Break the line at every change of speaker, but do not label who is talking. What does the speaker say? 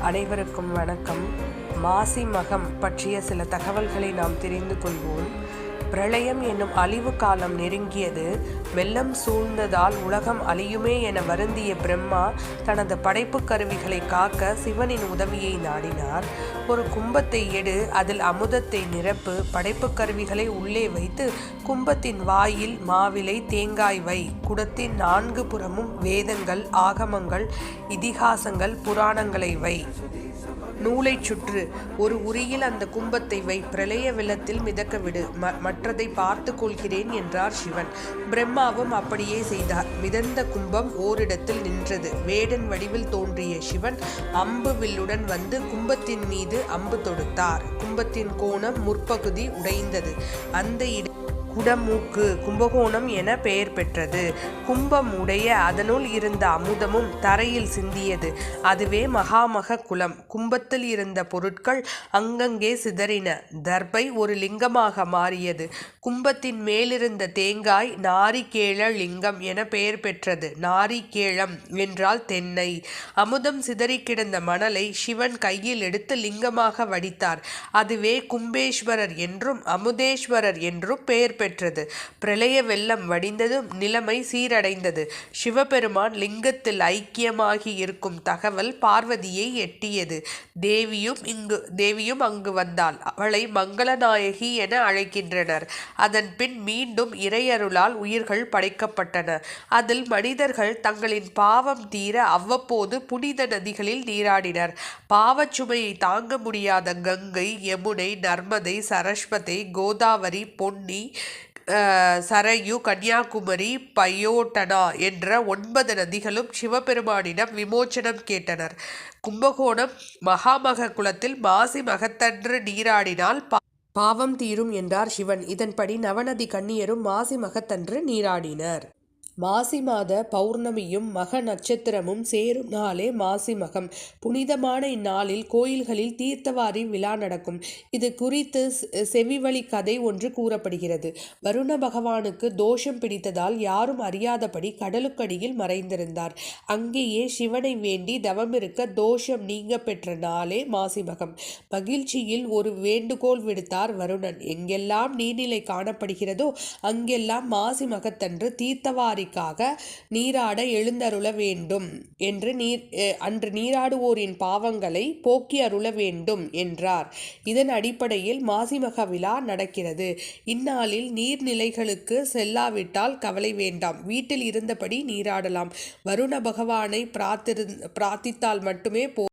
அனைவருக்கும் வணக்கம். மாசி மகம் பற்றிய சில தகவல்களை நாம் தெரிந்து கொள்வோம். பிரளயம் என்னும் அழிவு காலம் நெருங்கியது. வெள்ளம் சூழ்ந்ததால் உலகம் அழியுமே என வருந்திய பிரம்மா தனது படைப்பு கருவிகளை காக்க சிவனின் உதவியை நாடினார். ஒரு கும்பத்தை எடு, அதில் அமுதத்தை நிரப்பு, படைப்பு கருவிகளை உள்ளே வைத்து கும்பத்தின் வாயில் மாவிலை தேங்காய் வை, குடத்தின் 4 புறமும் வேதங்கள், ஆகமங்கள், இதிகாசங்கள், புராணங்களை வை, நூலை சுற்று, ஒரு உரியில் அந்த கும்பத்தை வை, பிரளய வெள்ளத்தில் மிதக்க விடு, மற்றதை பார்த்து கொள்கிறேன் என்றார் சிவன். பிரம்மாவும் அப்படியே செய்தார். மிதந்த கும்பம் ஓரிடத்தில் நின்றது. வேடன் வடிவில் தோன்றிய சிவன் அம்பு வில்லுடன் வந்து கும்பத்தின் மீது அம்பு தொடுத்தார். கும்பத்தின் கோணம் முற்பகுதி உடைந்தது. அந்த குடமூக்கு கும்பகோணம் என பெயர் பெற்றது. கும்பம் உடைய அதனுள் இருந்த அமுதமும் தரையில் சிந்தியது. அதுவே மகாமக குலம். கும்பத்தில் இருந்த பொருட்கள் அங்கங்கே சிதறின. தர்பை ஒரு லிங்கமாக மாறியது. கும்பத்தின் மேலிருந்த தேங்காய் நாரிகேள லிங்கம் என பெயர் பெற்றது. நாரிகேளம் என்றால் தென்னை. அமுதம் சிதறி கிடந்த மணலை சிவன் கையில் எடுத்து லிங்கமாக வடித்தார். அதுவே கும்பேஸ்வரர் என்றும் அமுதேஸ்வரர் என்றும் பெயர் பெற்றது. பிரளய வெள்ளம் வடிந்ததும் நிலைமை சீரடைந்தது. சிவபெருமான் லிங்கத்தில் ஐக்கியமாகி இருக்கும் தகவல் பார்வதியை எட்டியது. தேவியும் அங்கு வந்தாள். அவளை மங்களநாயகி என அழைக்கின்றனர். அதன் பின் மீண்டும் இறையருளால் உயிர்கள் படைக்கப்பட்டன. அதில் மனிதர்கள் தங்களின் பாவம் தீர அவ்வப்போது புனித நதிகளில் நீராடினர். பாவச்சுமையை தாங்க முடியாத கங்கை, யமுனை, நர்மதை, சரஸ்வதி, கோதாவரி, பொன்னி, சரையு, கன்னியாகுமரி, பயோட்டனா என்ற 9 நதிகளும் சிவபெருமானிடம் விமோச்சனம் கேட்டனர். கும்பகோணம் மகாமக குலத்தில் மாசி மகத்தன்று நீராடினால் பாவம் தீரும் என்றார் சிவன். இதன்படி நவநதி கன்னியரும் மாசி மகத்தன்று நீராடினர். மாசி மாத பௌர்ணமியும் மக நட்சத்திரமும் சேரும் நாளே மாசி மகம். புனிதமான இந்நாளில் கோயில்களில் தீர்த்தவாரி விழா நடக்கும். இது குறித்து செவிவழி கதை ஒன்று கூறப்படுகிறது. வருண பகவானுக்கு தோஷம் பிடித்ததால் யாரும் அறியாதபடி கடலுக்கடியில் மறைந்திருந்தார். அங்கேயே சிவனை வேண்டி தவமிருக்க தோஷம் நீங்க பெற்ற நாளே மாசி மகம். மகிழ்ச்சியில் ஒரு வேண்டுகோள் விடுத்தார் வருணன். எங்கெல்லாம் நீர்நிலை காணப்படுகிறதோ அங்கெல்லாம் மாசி மகத்தன்று தீர்த்தவாரி நீராட எழுந்தருள வேண்டும் என்று அன்று நீராடுவோரின் பாவங்களை போக்கி அருள வேண்டும் என்றார். இதன் அடிப்படையில் மாசிமக விழா நடக்கிறது. இந்நாளில் நீர்நிலைகளுக்கு செல்லாவிட்டால் கவலை வேண்டாம். வீட்டில் இருந்தபடி நீராடலாம். வருண பகவானை பிரார்த்தித்தால் மட்டுமே